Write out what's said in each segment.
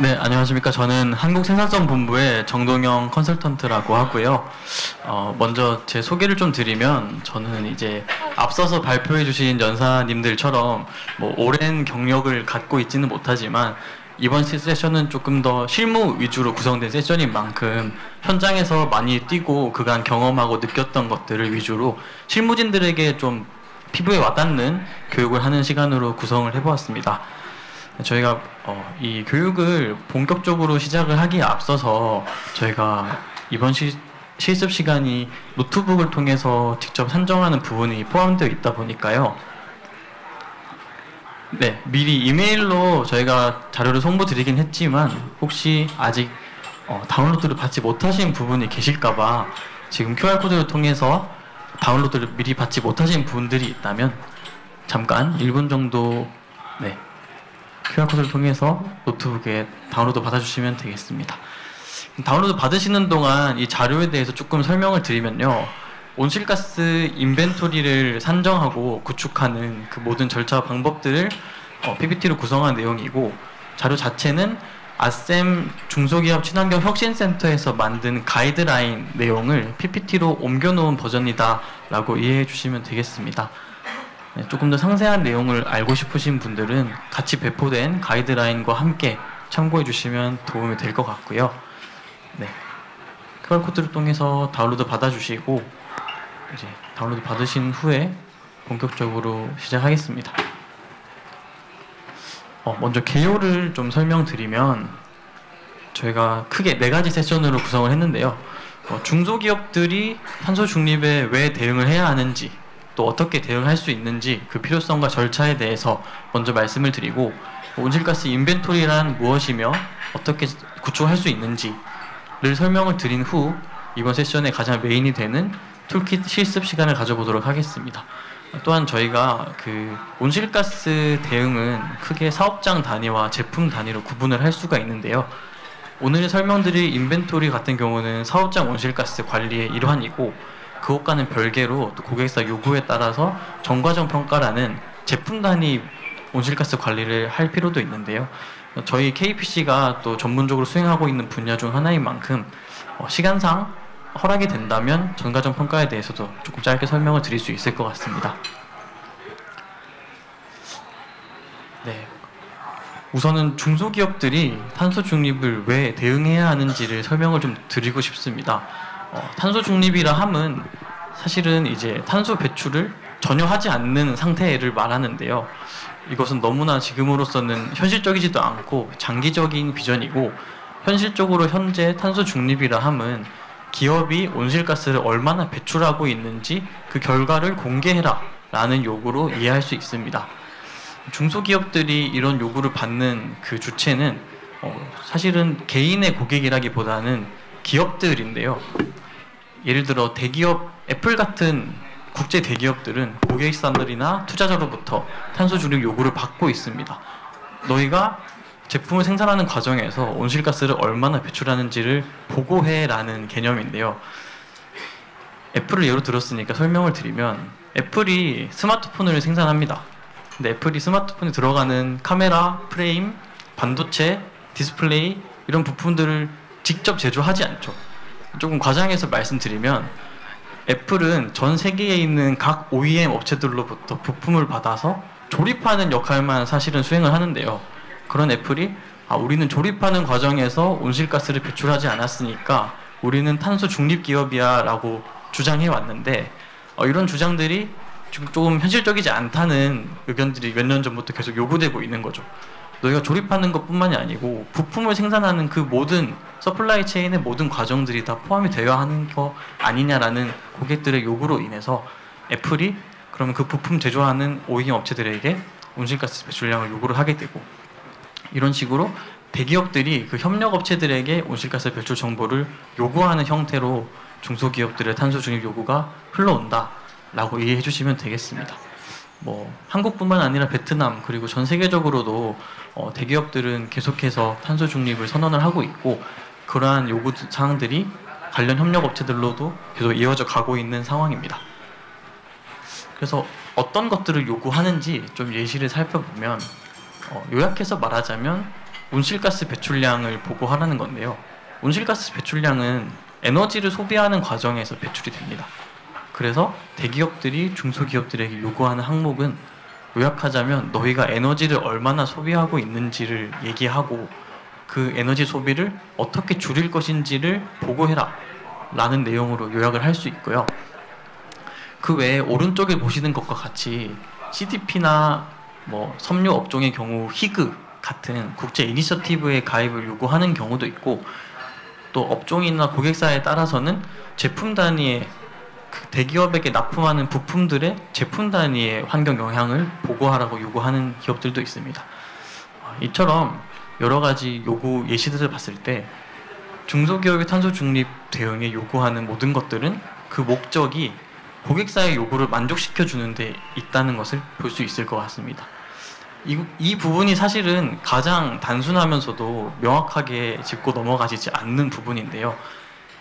네, 안녕하십니까. 저는 한국생산성본부의 정동영 컨설턴트라고 하고요. 먼저 제 소개를 좀 드리면, 저는 이제 앞서서 발표해 주신 연사님들처럼 뭐 오랜 경력을 갖고 있지는 못하지만, 이번 세션은 조금 더 실무 위주로 구성된 세션인 만큼 현장에서 많이 뛰고 그간 경험하고 느꼈던 것들을 위주로 실무진들에게 좀 피부에 와닿는 교육을 하는 시간으로 구성을 해보았습니다. 저희가 이 교육을 본격적으로 시작을 하기에 앞서서 저희가 이번 실습 시간이 노트북을 통해서 직접 산정하는 부분이 포함되어 있다 보니까요. 네, 미리 이메일로 저희가 자료를 송부드리긴 했지만 혹시 아직 다운로드를 받지 못하신 부분이 계실까봐 지금 QR코드를 통해서 다운로드를 미리 받지 못하신 분들이 있다면 잠깐 1분 정도 QR코드를 통해서 노트북에 다운로드 받아주시면 되겠습니다. 다운로드 받으시는 동안 이 자료에 대해서 조금 설명을 드리면요. 온실가스 인벤토리를 산정하고 구축하는 그 모든 절차 방법들을 PPT로 구성한 내용이고, 자료 자체는 아셈 중소기업 친환경 혁신센터에서 만든 가이드라인 내용을 PPT로 옮겨놓은 버전이다 라고 이해해 주시면 되겠습니다. 네, 조금 더 상세한 내용을 알고 싶으신 분들은 같이 배포된 가이드라인과 함께 참고해 주시면 도움이 될 것 같고요. 네, QR코드를 통해서 다운로드 받아주시고 이제 다운로드 받으신 후에 본격적으로 시작하겠습니다. 먼저 개요를 좀 설명드리면, 저희가 크게 4가지 세션으로 구성을 했는데요. 중소기업들이 탄소 중립에 왜 대응을 해야 하는지, 또 어떻게 대응할 수 있는지 그 필요성과 절차에 대해서 먼저 말씀을 드리고, 온실가스 인벤토리란 무엇이며 어떻게 구축할 수 있는지를 설명을 드린 후 이번 세션의 가장 메인이 되는 툴킷 실습 시간을 가져보도록 하겠습니다. 또한 저희가 그 온실가스 대응은 크게 사업장 단위와 제품 단위로 구분을 할 수가 있는데요. 오늘 설명드릴 인벤토리 같은 경우는 사업장 온실가스 관리의 일환이고, 그것과는 별개로 또 고객사 요구에 따라서 전과정 평가라는 제품 단위 온실가스 관리를 할 필요도 있는데요. 저희 KPC가 또 전문적으로 수행하고 있는 분야 중 하나인 만큼 시간상 허락이 된다면 전과정 평가에 대해서도 조금 짧게 설명을 드릴 수 있을 것 같습니다. 네, 우선은 중소기업들이 탄소 중립을 왜 대응해야 하는지를 설명을 좀 드리고 싶습니다. 탄소 중립이라 함은 사실은 이제 탄소 배출을 전혀 하지 않는 상태를 말하는데요. 이것은 너무나 지금으로서는 현실적이지도 않고 장기적인 비전이고, 현실적으로 현재 탄소 중립이라 함은 기업이 온실가스를 얼마나 배출하고 있는지 그 결과를 공개해라 라는 요구로 이해할 수 있습니다. 중소기업들이 이런 요구를 받는 그 주체는 사실은 개인의 고객이라기보다는 기업들인데요. 예를 들어 대기업, 애플 같은 국제 대기업들은 고객사들이나 투자자로부터 탄소 중립 요구를 받고 있습니다. 너희가 제품을 생산하는 과정에서 온실가스를 얼마나 배출하는지를 보고해라는 개념인데요. 애플을 예로 들었으니까 설명을 드리면, 애플이 스마트폰을 생산합니다. 근데 애플이 스마트폰에 들어가는 카메라, 프레임, 반도체, 디스플레이 이런 부품들을 직접 제조하지 않죠. 조금 과장해서 말씀드리면, 애플은 전 세계에 있는 각 OEM 업체들로부터 부품을 받아서 조립하는 역할만 사실은 수행을 하는데요. 그런 애플이 우리는 조립하는 과정에서 온실가스를 배출하지 않았으니까 우리는 탄소 중립 기업이야 라고 주장해 왔는데, 이런 주장들이 지금 조금 현실적이지 않다는 의견들이 몇 년 전부터 계속 요구되고 있는 거죠. 너희가 조립하는 것뿐만이 아니고 부품을 생산하는 그 모든 서플라이 체인의 모든 과정들이 다 포함이 되어야 하는 거 아니냐라는 고객들의 요구로 인해서 애플이 그러면 그 부품 제조하는 OEM 업체들에게 온실가스 배출량을 요구를 하게 되고, 이런 식으로 대기업들이 그 협력 업체들에게 온실가스 배출 정보를 요구하는 형태로 중소기업들의 탄소 중립 요구가 흘러온다라고 이해해 주시면 되겠습니다. 한국뿐만 아니라 베트남 그리고 전 세계적으로도 대기업들은 계속해서 탄소 중립을 선언을 하고 있고, 그러한 요구 사항들이 관련 협력 업체들로도 계속 이어져 가고 있는 상황입니다. 그래서 어떤 것들을 요구하는지 좀 예시를 살펴보면, 요약해서 말하자면 온실가스 배출량을 보고하라는 건데요. 온실가스 배출량은 에너지를 소비하는 과정에서 배출이 됩니다. 그래서 대기업들이 중소기업들에게 요구하는 항목은 요약하자면 너희가 에너지를 얼마나 소비하고 있는지를 얘기하고 그 에너지 소비를 어떻게 줄일 것인지를 보고해라 라는 내용으로 요약을 할 수 있고요. 그 외에 오른쪽에 보시는 것과 같이 CDP나 뭐 섬유 업종의 경우 희그 같은 국제 이니셔티브에 가입을 요구하는 경우도 있고, 또 업종이나 고객사에 따라서는 제품 단위의 그 대기업에게 납품하는 부품들의 제품 단위의 환경 영향을 보고하라고 요구하는 기업들도 있습니다. 이처럼 여러 가지 요구 예시들을 봤을 때 중소기업의 탄소 중립 대응에 요구하는 모든 것들은 그 목적이 고객사의 요구를 만족시켜 주는 데 있다는 것을 볼 수 있을 것 같습니다. 이 부분이 사실은 가장 단순하면서도 명확하게 짚고 넘어가지지 않는 부분인데요.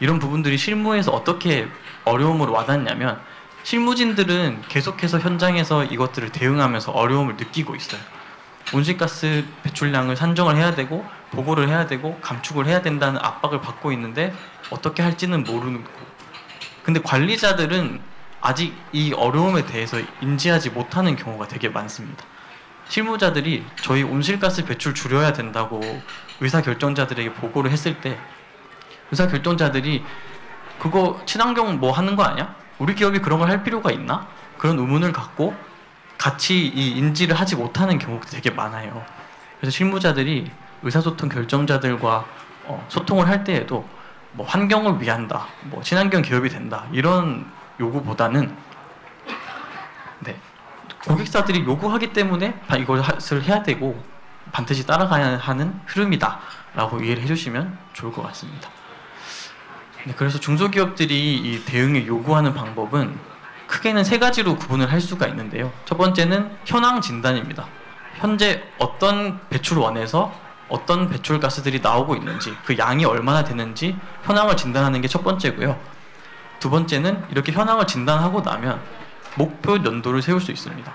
이런 부분들이 실무에서 어떻게 어려움을 와닿냐면 실무진들은 계속해서 현장에서 이것들을 대응하면서 어려움을 느끼고 있어요. 온실가스 배출량을 산정을 해야 되고 보고를 해야 되고 감축을 해야 된다는 압박을 받고 있는데 어떻게 할지는 모르는 거고, 근데 관리자들은 아직 이 어려움에 대해서 인지하지 못하는 경우가 되게 많습니다. 실무자들이 저희 온실가스 배출 줄여야 된다고 의사결정자들에게 보고를 했을 때 의사결정자들이 그거 친환경 뭐 하는 거 아니야? 우리 기업이 그런 걸 할 필요가 있나? 그런 의문을 갖고 같이 이 인지를 하지 못하는 경우가 되게 많아요. 그래서 실무자들이 의사소통 결정자들과 소통을 할 때에도 뭐 환경을 위한다, 뭐 친환경 기업이 된다 이런 요구보다는 고객사들이 요구하기 때문에 이것을 해야 되고 반드시 따라가야 하는 흐름이다 라고 이해를 해주시면 좋을 것 같습니다. 그래서 중소기업들이 이 대응에 요구하는 방법은 크게는 세 가지로 구분을 할 수가 있는데요. 첫 번째는 현황 진단입니다. 현재 어떤 배출원에서 어떤 배출가스들이 나오고 있는지, 그 양이 얼마나 되는지 현황을 진단하는 게 첫 번째고요. 두 번째는 이렇게 현황을 진단하고 나면 목표 연도를 세울 수 있습니다.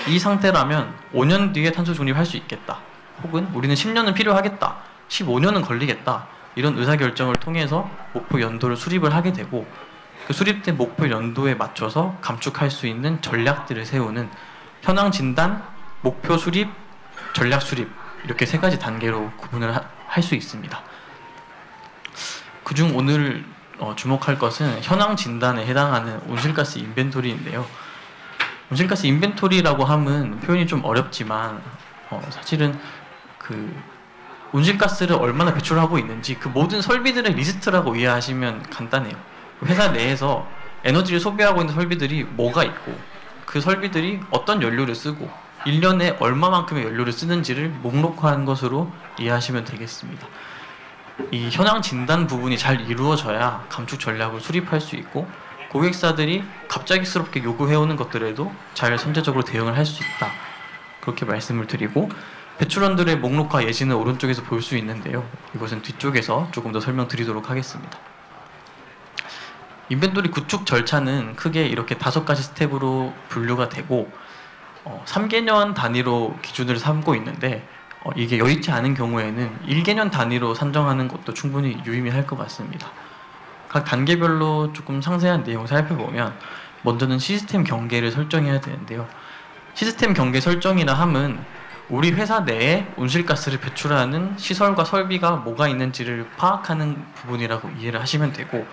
이 상태라면 5년 뒤에 탄소 중립할 수 있겠다. 혹은 우리는 10년은 필요하겠다. 15년은 걸리겠다. 이런 의사결정을 통해서 목표 연도를 수립을 하게 되고 그 수립된 목표 연도에 맞춰서 감축할 수 있는 전략들을 세우는 현황 진단, 목표 수립, 전략 수립 이렇게 세 가지 단계로 구분을 할 수 있습니다. 그중 오늘 주목할 것은 현황 진단에 해당하는 온실가스 인벤토리인데요. 온실가스 인벤토리라고 하면 표현이 좀 어렵지만 사실은 그 온실가스를 얼마나 배출하고 있는지 그 모든 설비들의 리스트라고 이해하시면 간단해요. 회사 내에서 에너지를 소비하고 있는 설비들이 뭐가 있고 그 설비들이 어떤 연료를 쓰고 1년에 얼마만큼의 연료를 쓰는지를 목록화한 것으로 이해하시면 되겠습니다. 이 현황 진단 부분이 잘 이루어져야 감축 전략을 수립할 수 있고 고객사들이 갑작스럽게 요구해오는 것들에도 잘 선제적으로 대응을 할 수 있다. 그렇게 말씀을 드리고 배출원들의 목록화 예시는 오른쪽에서 볼 수 있는데요. 이것은 뒤쪽에서 조금 더 설명드리도록 하겠습니다. 인벤토리 구축 절차는 크게 이렇게 5가지 스텝으로 분류가 되고 3개년 단위로 기준을 삼고 있는데 이게 여의치 않은 경우에는 1개년 단위로 산정하는 것도 충분히 유의미할 것 같습니다. 각 단계별로 조금 상세한 내용을 살펴보면 먼저는 시스템 경계를 설정해야 되는데요. 시스템 경계 설정이라 함은 우리 회사 내에 온실가스를 배출하는 시설과 설비가 뭐가 있는지를 파악하는 부분이라고 이해를 하시면 되고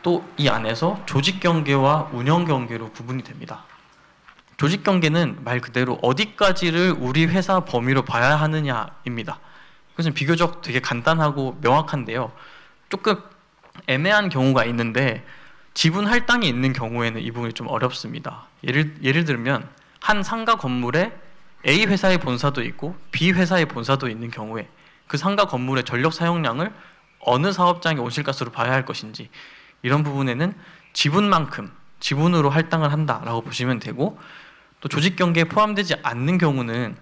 또 이 안에서 조직 경계와 운영 경계로 구분이 됩니다. 조직 경계는 말 그대로 어디까지를 우리 회사 범위로 봐야 하느냐입니다. 그것은 비교적 되게 간단하고 명확한데요. 조금 애매한 경우가 있는데 지분 할당이 있는 경우에는 이 부분이 좀 어렵습니다. 예를 들면 한 상가 건물에 A 회사의 본사도 있고 B 회사의 본사도 있는 경우에 그 상가 건물의 전력 사용량을 어느 사업장의 온실가스로 봐야 할 것인지 이런 부분에는 지분만큼 지분으로 할당을 한다라고 보시면 되고 또 조직 경계에 포함되지 않는 경우는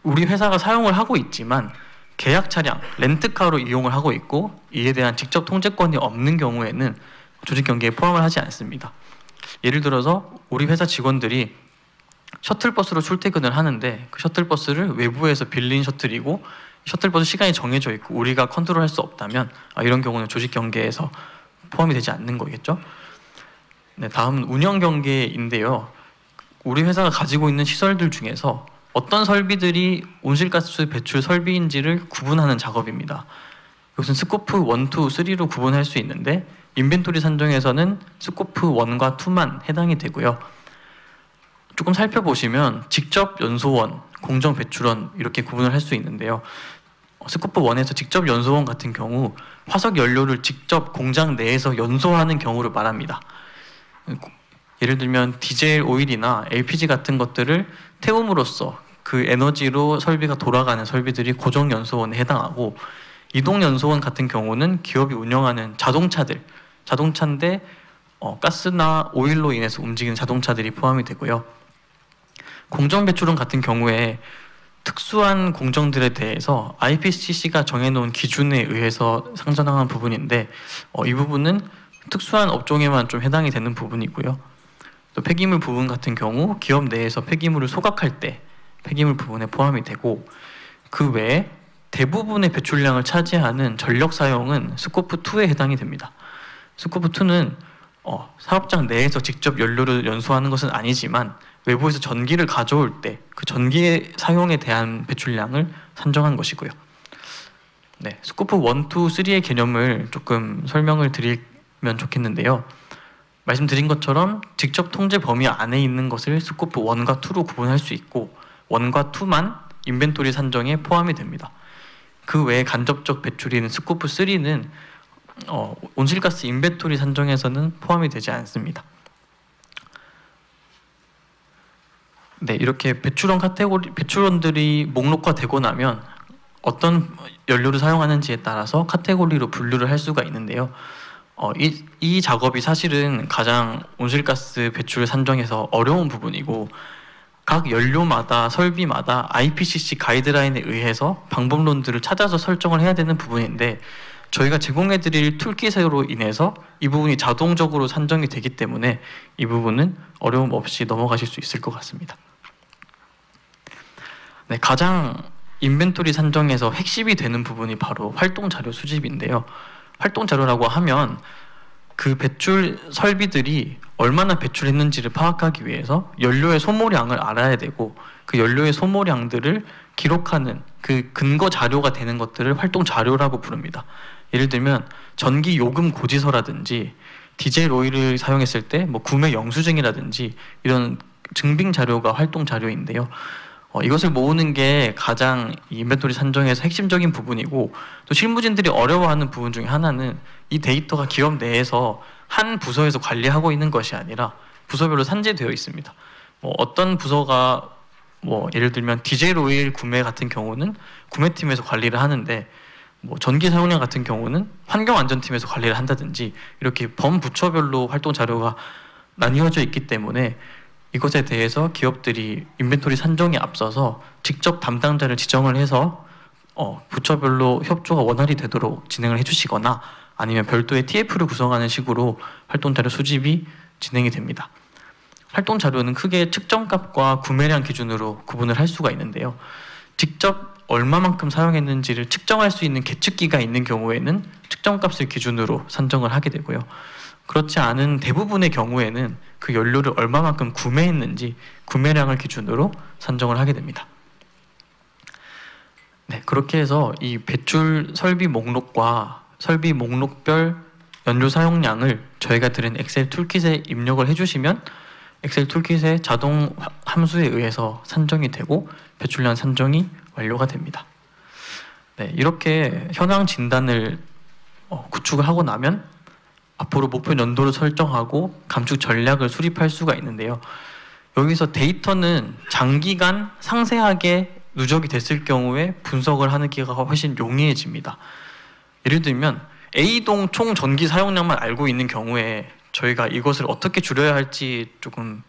우리 회사가 사용을 하고 있지만 계약 차량, 렌트카로 이용을 하고 있고 이에 대한 직접 통제권이 없는 경우에는 조직 경계에 포함을 하지 않습니다. 예를 들어서 우리 회사 직원들이 셔틀버스로 출퇴근을 하는데 그 셔틀버스를 외부에서 빌린 셔틀이고 셔틀버스 시간이 정해져 있고 우리가 컨트롤할 수 없다면 이런 경우는 조직 경계에서 포함이 되지 않는 거겠죠. 네, 다음은 운영 경계인데요. 우리 회사가 가지고 있는 시설들 중에서 어떤 설비들이 온실가스 배출 설비인지를 구분하는 작업입니다. 이것은 스코프 1, 2, 3로 구분할 수 있는데 인벤토리 산정에서는 스코프 1과 2만 해당이 되고요. 조금 살펴보시면 직접 연소원, 공정 배출원 이렇게 구분을 할 수 있는데요. 스코프 1에서 직접 연소원 같은 경우 화석 연료를 직접 공장 내에서 연소하는 경우를 말합니다. 예를 들면 디젤 오일이나 LPG 같은 것들을 태움으로써 그 에너지로 설비가 돌아가는 설비들이 고정 연소원에 해당하고 이동 연소원 같은 경우는 기업이 운영하는 자동차인데 가스나 오일로 인해서 움직이는 자동차들이 포함이 되고요. 공정 배출원 같은 경우에 특수한 공정들에 대해서 IPCC가 정해놓은 기준에 의해서 상정한 부분인데 이 부분은 특수한 업종에만 좀 해당이 되는 부분이고요. 또 폐기물 부분 같은 경우 기업 내에서 폐기물을 소각할 때 폐기물 부분에 포함이 되고 그 외에 대부분의 배출량을 차지하는 전력 사용은 스코프 2에 해당이 됩니다. 스코프 2는 사업장 내에서 직접 연료를 연소하는 것은 아니지만 외부에서 전기를 가져올 때 그 전기의 사용에 대한 배출량을 산정한 것이고요. 네, 스코프 1, 2, 3의 개념을 조금 설명을 드리면 좋겠는데요. 말씀드린 것처럼 직접 통제 범위 안에 있는 것을 스코프 1과 2로 구분할 수 있고 1과 2만 인벤토리 산정에 포함이 됩니다. 그 외에 간접적 배출인 스코프 3는 온실가스 인벤토리 산정에서는 포함이 되지 않습니다. 네, 이렇게 배출원들이 목록화되고 나면 어떤 연료를 사용하는지에 따라서 카테고리로 분류를 할 수가 있는데요. 이 작업이 사실은 가장 온실가스 배출 산정에서 어려운 부분이고 각 연료마다 설비마다 IPCC 가이드라인에 의해서 방법론들을 찾아서 설정을 해야 되는 부분인데 저희가 제공해드릴 툴킷으로 인해서 이 부분이 자동적으로 산정이 되기 때문에 이 부분은 어려움 없이 넘어가실 수 있을 것 같습니다. 네, 가장 인벤토리 산정에서 핵심이 되는 부분이 바로 활동자료 수집인데요. 활동자료라고 하면 그 배출 설비들이 얼마나 배출했는지를 파악하기 위해서 연료의 소모량을 알아야 되고 그 연료의 소모량들을 기록하는 그 근거 자료가 되는 것들을 활동 자료라고 부릅니다. 예를 들면 전기 요금 고지서라든지 디젤 오일을 사용했을 때 구매 영수증이라든지 이런 증빙 자료가 활동 자료인데요. 이것을 모으는 게 가장 인벤토리 산정에서 핵심적인 부분이고 또 실무진들이 어려워하는 부분 중에 하나는 이 데이터가 기업 내에서 한 부서에서 관리하고 있는 것이 아니라 부서별로 산재되어 있습니다. 어떤 부서가 예를 들면 디젤 오일 구매 같은 경우는 구매팀에서 관리를 하는데 전기 사용량 같은 경우는 환경안전팀에서 관리를 한다든지 이렇게 범부처별로 활동 자료가 나뉘어져 있기 때문에 이것에 대해서 기업들이 인벤토리 산정에 앞서서 직접 담당자를 지정을 해서 부처별로 협조가 원활히 되도록 진행을 해주시거나 아니면 별도의 TF를 구성하는 식으로 활동자료 수집이 진행이 됩니다. 활동자료는 크게 측정값과 구매량 기준으로 구분을 할 수가 있는데요. 직접 얼마만큼 사용했는지를 측정할 수 있는 계측기가 있는 경우에는 측정값을 기준으로 산정을 하게 되고요. 그렇지 않은 대부분의 경우에는 그 연료를 얼마만큼 구매했는지 구매량을 기준으로 산정을 하게 됩니다. 네, 그렇게 해서 이 배출 설비 목록과 설비 목록별 연료 사용량을 저희가 드린 엑셀 툴킷에 입력을 해주시면 엑셀 툴킷의 자동 함수에 의해서 산정이 되고 배출량 산정이 완료가 됩니다. 네, 이렇게 현황 진단을 구축을 하고 나면 앞으로 목표 연도를 설정하고 감축 전략을 수립할 수가 있는데요. 여기서 데이터는 장기간 상세하게 누적이 됐을 경우에 분석을 하는 기가 훨씬 용이해집니다. 예를 들면 A동 총 전기 사용량만 알고 있는 경우에 저희가 이것을 어떻게 줄여야 할지 조금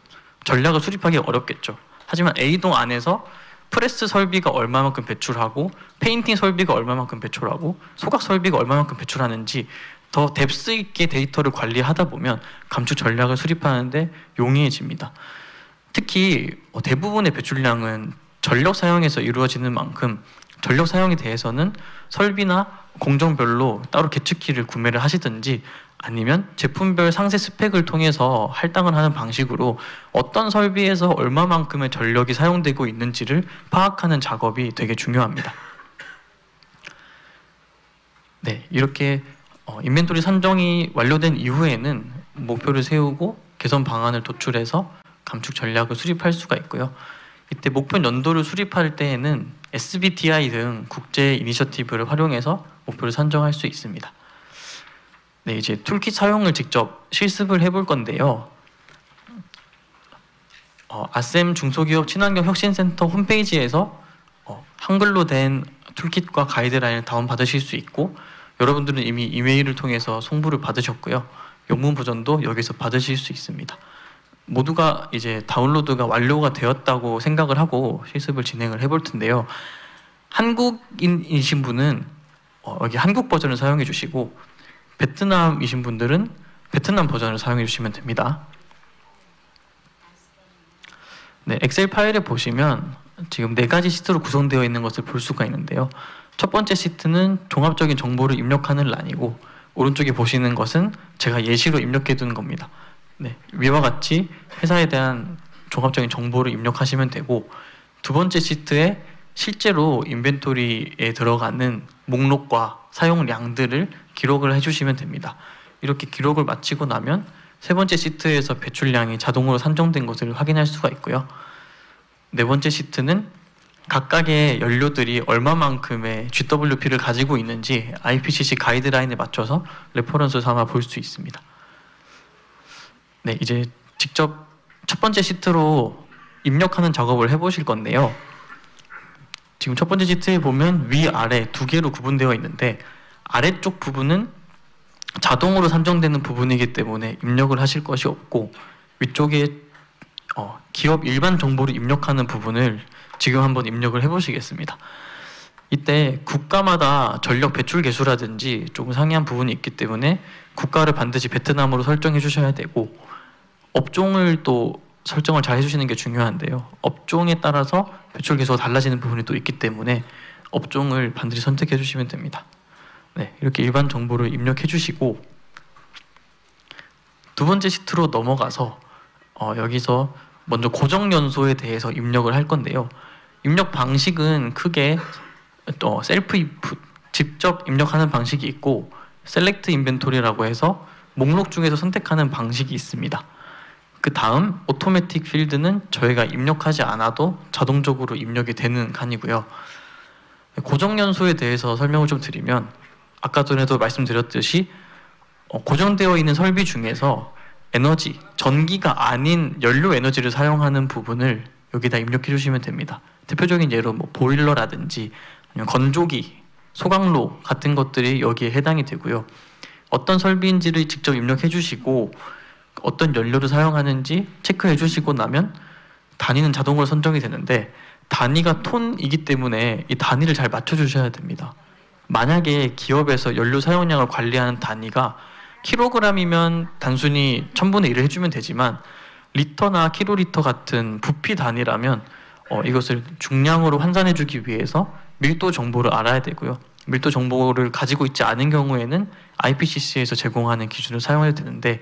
전략을 수립하기 어렵겠죠. 하지만 A동 안에서 프레스 설비가 얼마만큼 배출하고 페인팅 설비가 얼마만큼 배출하고 소각 설비가 얼마만큼 배출하는지 더 뎁스 있게 데이터를 관리하다 보면 감축 전략을 수립하는데 용이해집니다. 특히 대부분의 배출량은 전력 사용에서 이루어지는 만큼 전력 사용에 대해서는 설비나 공정별로 따로 계측기를 구매를 하시든지 아니면 제품별 상세 스펙을 통해서 할당을 하는 방식으로 어떤 설비에서 얼마만큼의 전력이 사용되고 있는지를 파악하는 작업이 되게 중요합니다. 네, 이렇게 인벤토리 산정이 완료된 이후에는 목표를 세우고 개선 방안을 도출해서 감축 전략을 수립할 수가 있고요. 이때 목표 연도를 수립할 때에는 SBTI 등 국제 이니셔티브를 활용해서 목표를 산정할 수 있습니다. 네, 이제 툴킷 사용을 직접 실습을 해볼 건데요. 아셈 중소기업 친환경 혁신센터 홈페이지에서 한글로 된 툴킷과 가이드라인을 다운받으실 수 있고, 여러분들은 이미 이메일을 통해서 송부를 받으셨고요. 영문 버전도 여기서 받으실 수 있습니다. 모두가 이제 다운로드가 완료가 되었다고 생각을 하고 실습을 진행을 해볼 텐데요. 한국인이신 분은 여기 한국 버전을 사용해 주시고, 베트남이신 분들은 베트남 버전을 사용해 주시면 됩니다. 네, 엑셀 파일에 보시면 지금 4가지 시트로 구성되어 있는 것을 볼 수가 있는데요. 첫 번째 시트는 종합적인 정보를 입력하는 란이고, 오른쪽에 보시는 것은 제가 예시로 입력해 두는 겁니다. 네, 위와 같이 회사에 대한 종합적인 정보를 입력하시면 되고, 두 번째 시트에 실제로 인벤토리에 들어가는 목록과 사용량들을 기록을 해주시면 됩니다. 이렇게 기록을 마치고 나면 세 번째 시트에서 배출량이 자동으로 산정된 것을 확인할 수가 있고요. 네 번째 시트는 각각의 연료들이 얼마만큼의 GWP를 가지고 있는지 IPCC 가이드라인에 맞춰서 레퍼런스 삼아 볼 수 있습니다. 네, 이제 직접 첫 번째 시트로 입력하는 작업을 해보실 건데요. 지금 첫 번째 시트에 보면 위아래 2개로 구분되어 있는데, 아래쪽 부분은 자동으로 산정되는 부분이기 때문에 입력을 하실 것이 없고, 위쪽에 기업 일반 정보를 입력하는 부분을 지금 한번 입력을 해보시겠습니다. 이때 국가마다 전력 배출 계수라든지 조금 상이한 부분이 있기 때문에 국가를 반드시 베트남으로 설정해 주셔야 되고, 업종을 또 설정을 잘 해주시는 게 중요한데요. 업종에 따라서 배출 계수가 달라지는 부분이 또 있기 때문에 업종을 반드시 선택해 주시면 됩니다. 네, 이렇게 일반 정보를 입력해 주시고, 두 번째 시트로 넘어가서 여기서 먼저 고정 연소에 대해서 입력을 할 건데요. 입력 방식은 크게 셀프 인풋, 직접 입력하는 방식이 있고, 셀렉트 인벤토리라고 해서 목록 중에서 선택하는 방식이 있습니다. 그 다음 오토매틱 필드는 저희가 입력하지 않아도 자동적으로 입력이 되는 칸이고요. 고정 연소에 대해서 설명을 좀 드리면, 아까 전에도 말씀드렸듯이 고정되어 있는 설비 중에서 에너지, 전기가 아닌 연료 에너지를 사용하는 부분을 여기다 입력해 주시면 됩니다. 대표적인 예로 보일러라든지 아니면 건조기, 소각로 같은 것들이 여기에 해당이 되고요. 어떤 설비인지를 직접 입력해 주시고 어떤 연료를 사용하는지 체크해 주시고 나면 단위는 자동으로 선정이 되는데, 단위가 톤이기 때문에 이 단위를 잘 맞춰 주셔야 됩니다. 만약에 기업에서 연료 사용량을 관리하는 단위가 킬로그램이면 단순히 1000분의 1을 해주면 되지만, 리터나 킬로리터 같은 부피 단위라면 이것을 중량으로 환산해 주기 위해서 밀도 정보를 알아야 되고요. 밀도 정보를 가지고 있지 않은 경우에는 IPCC에서 제공하는 기준을 사용해도 되는데,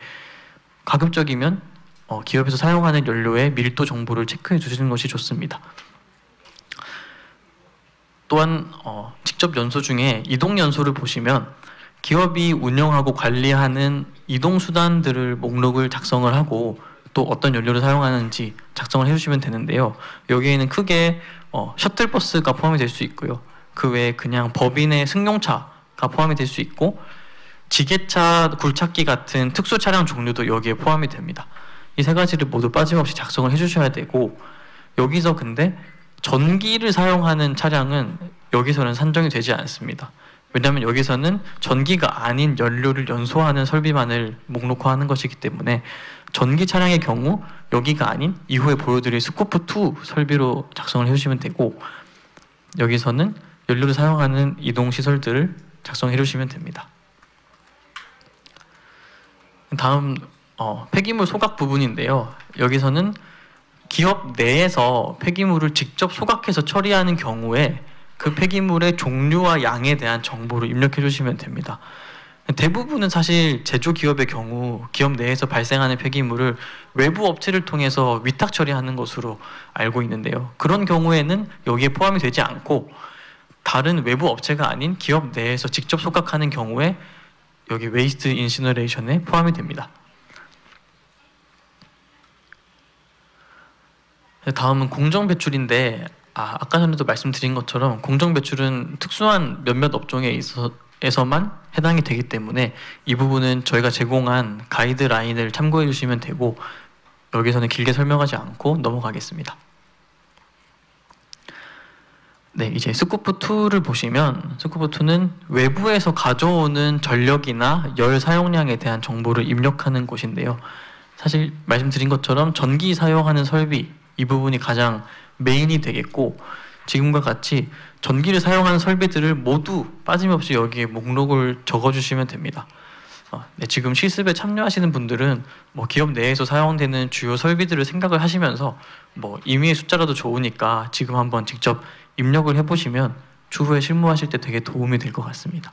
가급적이면 기업에서 사용하는 연료의 밀도 정보를 체크해 주시는 것이 좋습니다. 또한 직접 연소 중에 이동 연소를 보시면 기업이 운영하고 관리하는 이동 수단들을 목록을 작성을 하고 또 어떤 연료를 사용하는지 작성을 해주시면 되는데요. 여기에는 크게 셔틀버스가 포함이 될 수 있고요. 그 외에 그냥 법인의 승용차가 포함이 될 수 있고, 지게차, 굴착기 같은 특수 차량 종류도 여기에 포함이 됩니다. 이 세 가지를 모두 빠짐없이 작성을 해주셔야 되고, 여기서 근데 전기를 사용하는 차량은 여기서는 산정이 되지 않습니다. 왜냐하면 여기서는 전기가 아닌 연료를 연소하는 설비만을 목록화하는 것이기 때문에 전기 차량의 경우 여기가 아닌 이후에 보여드릴 스코프2 설비로 작성을 해주시면 되고, 여기서는 연료를 사용하는 이동시설들을 작성해 주시면 됩니다. 다음 폐기물 소각 부분인데요. 여기서는 기업 내에서 폐기물을 직접 소각해서 처리하는 경우에 그 폐기물의 종류와 양에 대한 정보를 입력해 주시면 됩니다. 대부분은 사실 제조기업의 경우 기업 내에서 발생하는 폐기물을 외부 업체를 통해서 위탁 처리하는 것으로 알고 있는데요. 그런 경우에는 여기에 포함이 되지 않고 다른 외부 업체가 아닌 기업 내에서 직접 소각하는 경우에 여기 웨이스트 인시너레이션에 포함이 됩니다. 다음은 공정 배출인데 아까 전에도 말씀드린 것처럼 공정 배출은 특수한 몇몇 업종에 에서만 해당이 되기 때문에 이 부분은 저희가 제공한 가이드라인을 참고해 주시면 되고 여기서는 길게 설명하지 않고 넘어가겠습니다. 네, 이제 스쿠프 2를 보시면 스쿠프 2는 외부에서 가져오는 전력이나 열 사용량에 대한 정보를 입력하는 곳인데요. 사실 말씀드린 것처럼 전기 사용하는 설비 이 부분이 가장 메인이 되겠고 지금과 같이 전기를 사용하는 설비들을 모두 빠짐없이 여기에 목록을 적어주시면 됩니다. 네, 지금 실습에 참여하시는 분들은 기업 내에서 사용되는 주요 설비들을 생각을 하시면서 임의의 숫자라도 좋으니까 지금 한번 직접 입력을 해보시면 추후에 실무하실 때 되게 도움이 될 것 같습니다.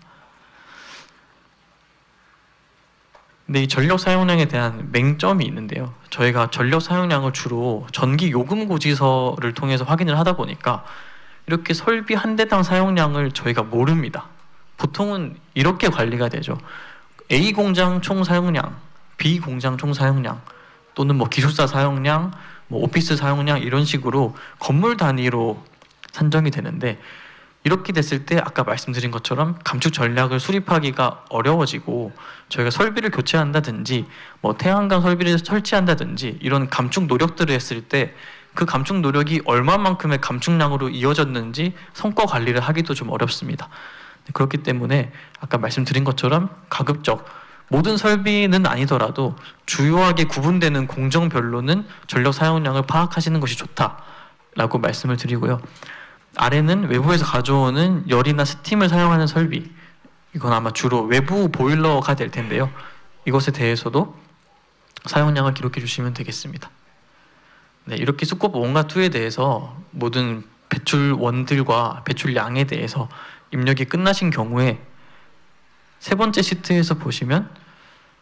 근데 이 전력 사용량에 대한 맹점이 있는데요. 저희가 전력 사용량을 주로 전기 요금 고지서를 통해서 확인을 하다 보니까 이렇게 설비 한 대당 사용량을 저희가 모릅니다. 보통은 이렇게 관리가 되죠. A 공장 총 사용량, B 공장 총 사용량, 또는 기숙사 사용량, 오피스 사용량 이런 식으로 건물 단위로 산정이 되는데 이렇게 됐을 때 아까 말씀드린 것처럼 감축 전략을 수립하기가 어려워지고 저희가 설비를 교체한다든지 태양광 설비를 설치한다든지 이런 감축 노력들을 했을 때 그 감축 노력이 얼마만큼의 감축량으로 이어졌는지 성과 관리를 하기도 좀 어렵습니다. 그렇기 때문에 아까 말씀드린 것처럼 가급적 모든 설비는 아니더라도 주요하게 구분되는 공정별로는 전력 사용량을 파악하시는 것이 좋다라고 말씀을 드리고요. 아래는 외부에서 가져오는 열이나 스팀을 사용하는 설비, 이건 아마 주로 외부 보일러가 될 텐데요. 이것에 대해서도 사용량을 기록해 주시면 되겠습니다. 네, 이렇게 스코프 1과 2에 대해서 모든 배출원들과 배출량에 대해서 입력이 끝나신 경우에 세 번째 시트에서 보시면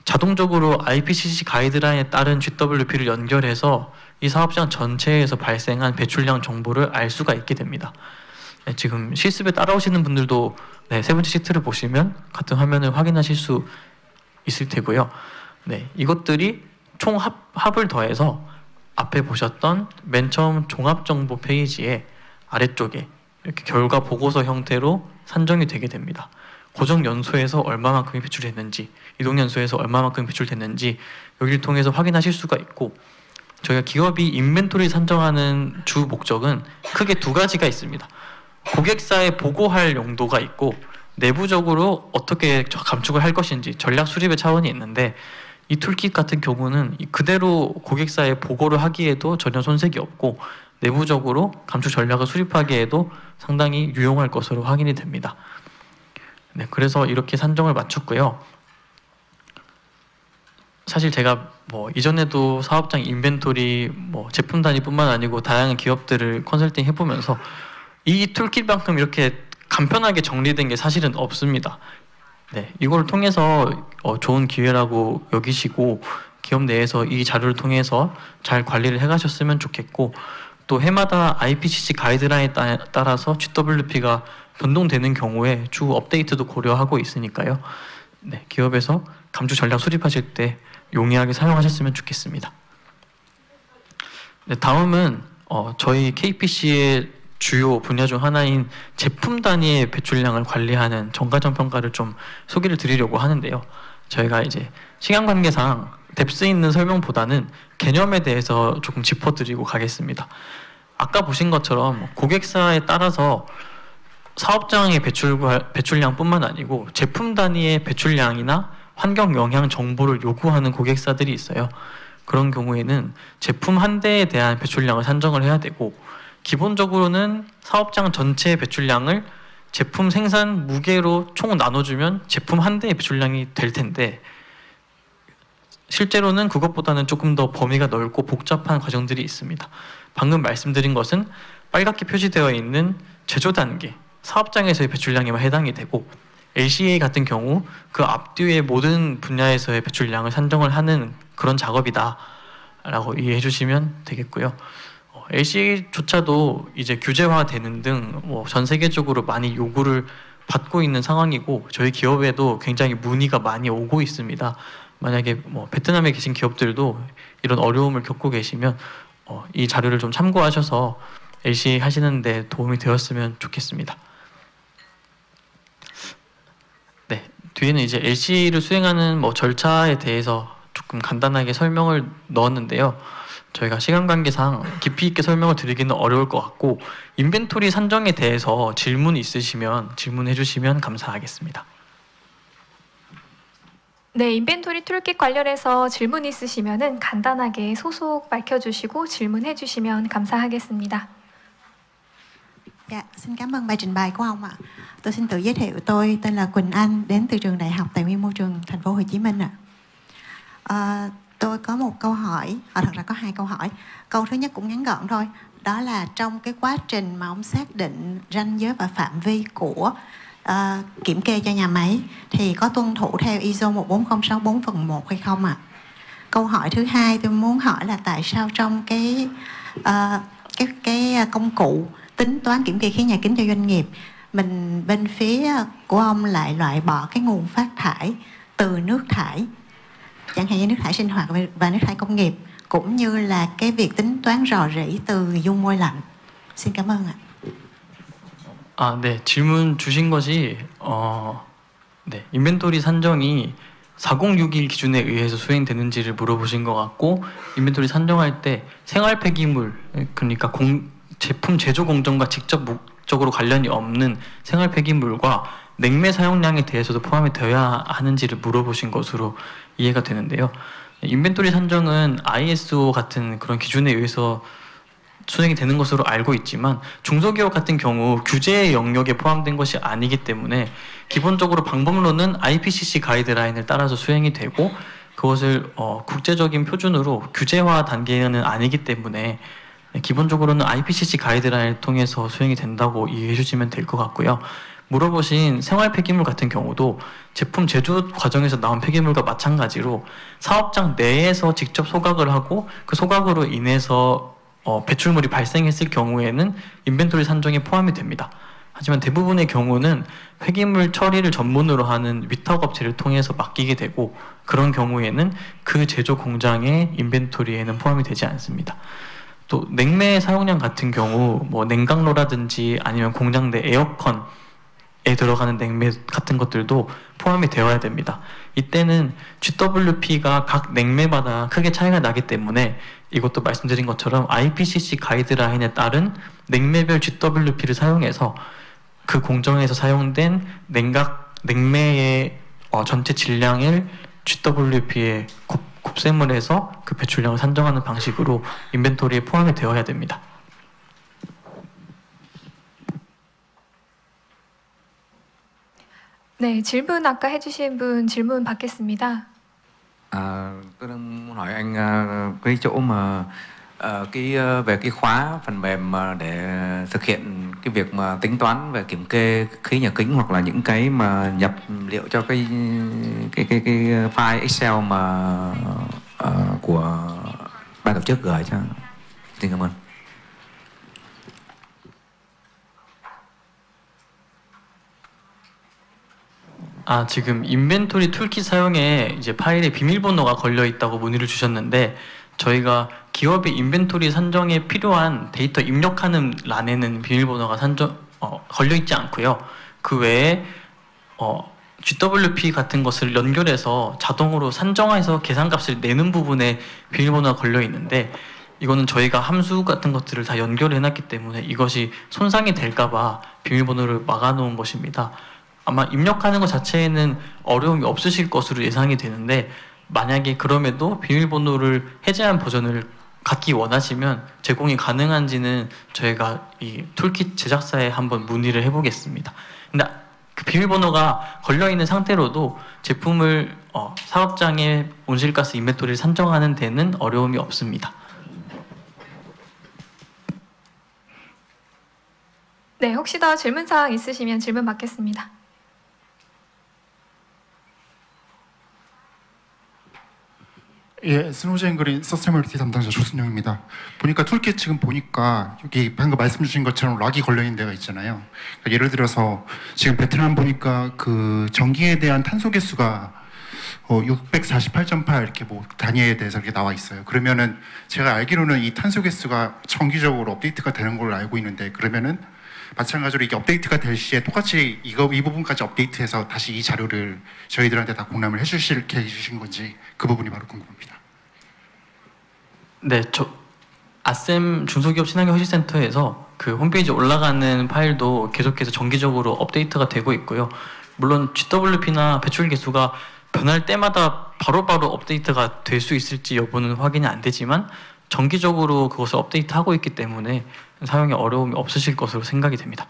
자동적으로 IPCC 가이드라인에 따른 GWP를 연결해서 이 사업장 전체에서 발생한 배출량 정보를 알 수가 있게 됩니다. 네, 지금 실습에 따라오시는 분들도 세 번째 시트를 보시면 같은 화면을 확인하실 수 있을 테고요. 네, 이것들이 총 합을 더해서 앞에 보셨던 맨 처음 종합정보 페이지의 아래쪽에 이렇게 결과 보고서 형태로 산정이 되게 됩니다. 고정 연소에서 얼마만큼이 배출했는지, 이동 연소에서 얼마만큼 배출됐는지 여기를 통해서 확인하실 수가 있고 저희가 기업이 인벤토리 산정하는 주 목적은 크게 두 가지가 있습니다. 고객사에 보고할 용도가 있고 내부적으로 어떻게 감축을 할 것인지 전략 수립의 차원이 있는데 이 툴킷 같은 경우는 그대로 고객사에 보고를 하기에도 전혀 손색이 없고 내부적으로 감축 전략을 수립하기에도 상당히 유용할 것으로 확인이 됩니다. 네, 그래서 이렇게 산정을 마쳤고요. 사실 제가 이전에도 사업장 인벤토리 제품 단위뿐만 아니고 다양한 기업들을 컨설팅 해보면서 이 툴kit만큼 이렇게 간편하게 정리된 게 사실은 없습니다. 네, 이걸 통해서 좋은 기회라고 여기시고 기업 내에서 이 자료를 통해서 잘 관리를 해가셨으면 좋겠고 또 해마다 IPCC 가이드라인에 따라서 GWP가 변동되는 경우에 추후 업데이트도 고려하고 있으니까요. 네, 기업에서 감축 전략 수립하실 때 용이하게 사용하셨으면 좋겠습니다. 네, 다음은 저희 KPC의 주요 분야 중 하나인 제품 단위의 배출량을 관리하는 정가정 평가를 좀 소개를 드리려고 하는데요. 저희가 이제 시간 관계상 뎁스 있는 설명보다는 개념에 대해서 조금 짚어드리고 가겠습니다. 아까 보신 것처럼 고객사에 따라서 사업장의 배출량뿐만 아니고 제품 단위의 배출량이나 환경 영향 정보를 요구하는 고객사들이 있어요. 그런 경우에는 제품 한 대에 대한 배출량을 산정을 해야 되고 기본적으로는 사업장 전체의 배출량을 제품 생산 무게로 총 나눠주면 제품 한 대의 배출량이 될 텐데 실제로는 그것보다는 조금 더 범위가 넓고 복잡한 과정들이 있습니다. 방금 말씀드린 것은 빨갛게 표시되어 있는 제조 단계, 사업장에서의 배출량에만 해당이 되고, LCA 같은 경우 그 앞뒤의 모든 분야에서의 배출량을 산정을 하는 그런 작업이다 라고 이해해 주시면 되겠고요. LCA조차도 이제 규제화되는 등 전 세계적으로 많이 요구를 받고 있는 상황이고, 저희 기업에도 굉장히 문의가 많이 오고 있습니다. 만약에 베트남에 계신 기업들도 이런 어려움을 겪고 계시면 이 자료를 좀 참고하셔서 LCA 하시는 데 도움이 되었으면 좋겠습니다. 네, 뒤에는 이제 LCA를 수행하는 절차에 대해서 조금 간단하게 설명을 넣었는데요. 저희가 시간 관계상 깊이 있게 설명을 드리기는 어려울 것 같고, 인벤토리 산정에 대해서 질문 있으시면 질문해 주시면 감사하겠습니다. 네, 인벤토리 툴킷 관련해서 질문 있으시면은 간단하게 소속 밝혀주시고 질문해 주시면 감사하겠습니다. Dạ, xin cảm ơn bài trình bày của ông ạ. Tôi xin tự giới thiệu, tôi tên là Quỳnh Anh, đến từ trường Đại học Tài nguyên Môi trường Thành phố Hồ Chí Minh ạ. Tôi có một câu hỏi, thật ra có hai câu hỏi. Câu thứ nhất cũng ngắn gọn thôi, đó là trong cái quá trình mà ông xác định ranh giới và phạm vi của kiểm kê cho nhà máy thì có tuân thủ theo ISO 14064 phần 1 hay không ạ? Câu hỏi thứ hai tôi muốn hỏi là tại sao trong cái công cụ tính toán kiểm kê khí nhà kính cho doanh nghiệp, mình bên phía của ông lại loại bỏ cái nguồn phát thải từ nước thải, chẳng hạn như nước thải sinh hoạt và nước thải công nghiệp, cũng như là cái việc tính toán rò rỉ từ dung môi lạnh. Xin cảm ơn ạ. 네, 질문 주신 것이 인벤토리 산정이 4061 기준에 의해서 수행되는지를 물어보신 것 같고, 인벤토리 산정할 때 생활 폐기물, 그러니까 제품 제조 공정과 직접적으로 관련이 없는 생활 폐기물과 냉매 사용량에 대해서도 포함이 되어야 하는지를 물어보신 것으로 이해가 되는데요. 인벤토리 산정은 ISO 같은 그런 기준에 의해서 수행이 되는 것으로 알고 있지만, 중소기업 같은 경우 규제의 영역에 포함된 것이 아니기 때문에 기본적으로 방법론은 IPCC 가이드라인을 따라서 수행이 되고, 그것을 국제적인 표준으로 규제화 단계는 아니기 때문에 기본적으로는 IPCC 가이드라인을 통해서 수행이 된다고 이해해 주시면 될 것 같고요. 물어보신 생활 폐기물 같은 경우도 제품 제조 과정에서 나온 폐기물과 마찬가지로 사업장 내에서 직접 소각을 하고, 그 소각으로 인해서 배출물이 발생했을 경우에는 인벤토리 산정에 포함이 됩니다. 하지만 대부분의 경우는 폐기물 처리를 전문으로 하는 위탁 업체를 통해서 맡기게 되고, 그런 경우에는 그 제조 공장의 인벤토리에는 포함이 되지 않습니다. 또 냉매 사용량 같은 경우 냉각로라든지 아니면 공장 내 에어컨에 들어가는 냉매 같은 것들도 포함이 되어야 됩니다. 이때는 GWP가 각 냉매마다 크게 차이가 나기 때문에 이것도 말씀드린 것처럼 IPCC 가이드라인에 따른 냉매별 GWP를 사용해서 그 공정에서 사용된 냉매의 전체 질량을 GWP에 곱셈을 해서 그 배출량을 산정하는 방식으로 인벤토리에 포함이 되어야 됩니다. 네, 질문 아까 해주신 분 질문 받겠습니다. Tôi đang muốn hỏi anh cái chỗ mà về cái khóa phần mềm mà để thực hiện cái việc mà tính toán về kiểm kê khí nhà kính, hoặc là những cái mà nhập liệu cho cái file Excel mà của ban tổ chức gửi cho. Xin cảm ơn. 지금 인벤토리 툴킷 사용에 이제 파일에 비밀번호가 걸려 있다고 문의를 주셨는데, 저희가 기업의 인벤토리 산정에 필요한 데이터 입력하는 란에는 비밀번호가 걸려 있지 않고요. 그 외에 GWP 같은 것을 연결해서 자동으로 산정해서 계산값을 내는 부분에 비밀번호가 걸려 있는데, 이거는 저희가 함수 같은 것들을 다 연결해 놨기 때문에 이것이 손상이 될까봐 비밀번호를 막아놓은 것입니다. 아마 입력하는 것 자체에는 어려움이 없으실 것으로 예상이 되는데, 만약에 그럼에도 비밀번호를 해제한 버전을 갖기 원하시면 제공이 가능한지는 저희가 이 툴킷 제작사에 한번 문의를 해보겠습니다. 근데 그 비밀번호가 걸려 있는 상태로도 제품을 사업장의 온실가스 인벤토리를 산정하는 데는 어려움이 없습니다. 네, 혹시 더 질문 사항 있으시면 질문 받겠습니다. 예, 스노우젠 그린 서스테너빌티 담당자 조순영입니다. 보니까 툴킷 지금 보니까 여기 방금 말씀 주신 것처럼 락이 걸려 있는 데가 있잖아요. 그러니까 예를 들어서 지금 베트남 보니까 그 전기에 대한 탄소 개수가 648.8 이렇게 뭐 단위에 대해서 이렇게 나와 있어요. 그러면은 제가 알기로는 이 탄소 개수가 정기적으로 업데이트가 되는 걸로 알고 있는데, 그러면은 마찬가지로 이게 업데이트가 될 시에 똑같이 이 부분까지 업데이트해서 다시 이 자료를 저희들한테 다 공람을 해주실 계획이신 건지 그 부분이 바로 궁금합니다. 네, 아셈 중소기업 친환경 현실센터에서 그 홈페이지에 올라가는 파일도 계속해서 정기적으로 업데이트가 되고 있고요. 물론 GWP나 배출 개수가 변할 때마다 바로바로 업데이트가 될 수 있을지 여부는 확인이 안 되지만 정기적으로 그것을 업데이트하고 있기 때문에 사용에 어려움이 없으실 것으로 생각이 됩니다.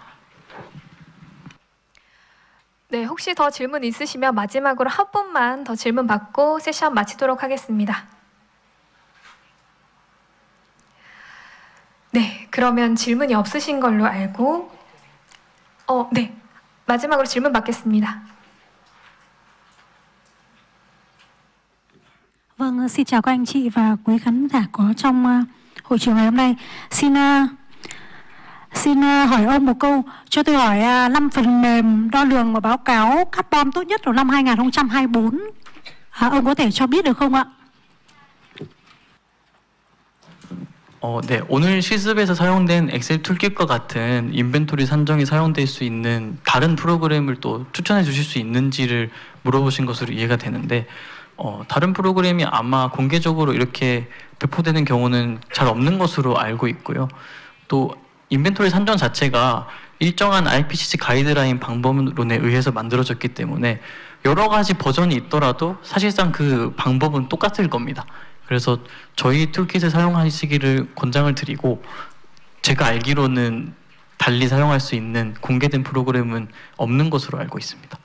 네, 혹시 더 질문 있으시면 마지막으로 한 분만 더 질문 받고 세션 마치도록 하겠습니다. 네, 그러면 질문이 없으신 걸로 알고 네, 마지막으로 질문 받겠습니다. Vâng, xin chào các anh chị và quý khán giả có trong hội trường ngày hôm nay. Xin hỏi ông một câu, cho tôi hỏi 5 phần mềm đo lường và báo cáo carbon tốt nhất vào năm 2024. ông có thể cho biết được không ạ? 네, 오늘 실습에서 사용된 엑셀 툴kit과 같은 인벤토리 산정이 사용될 수 있는 다른 프로그램을 또 추천해 주실 수 있는지를 물어보신 것으로 이해가 되는데, 다른 프로그램이 아마 공개적으로 이렇게 배포되는 경우는 잘 없는 것으로 알고 있고요. 또 인벤토리 산정 자체가 일정한 IPCC 가이드라인 방법론에 의해서 만들어졌기 때문에 여러 가지 버전이 있더라도 사실상 그 방법은 똑같을 겁니다. 그래서 저희 툴kit을 사용하시기를 권장을 드리고, 제가 알기로는 달리 사용할 수 있는 공개된 프로그램은 없는 것으로 알고 있습니다.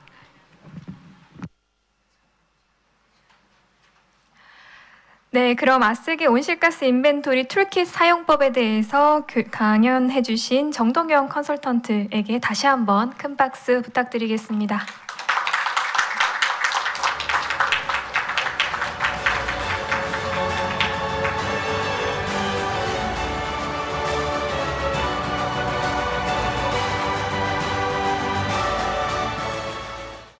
네, 그럼 아스기 온실가스 인벤토리 툴킷 사용법에 대해서 강연해 주신 정동영 컨설턴트에게 다시 한번 큰 박수 부탁드리겠습니다.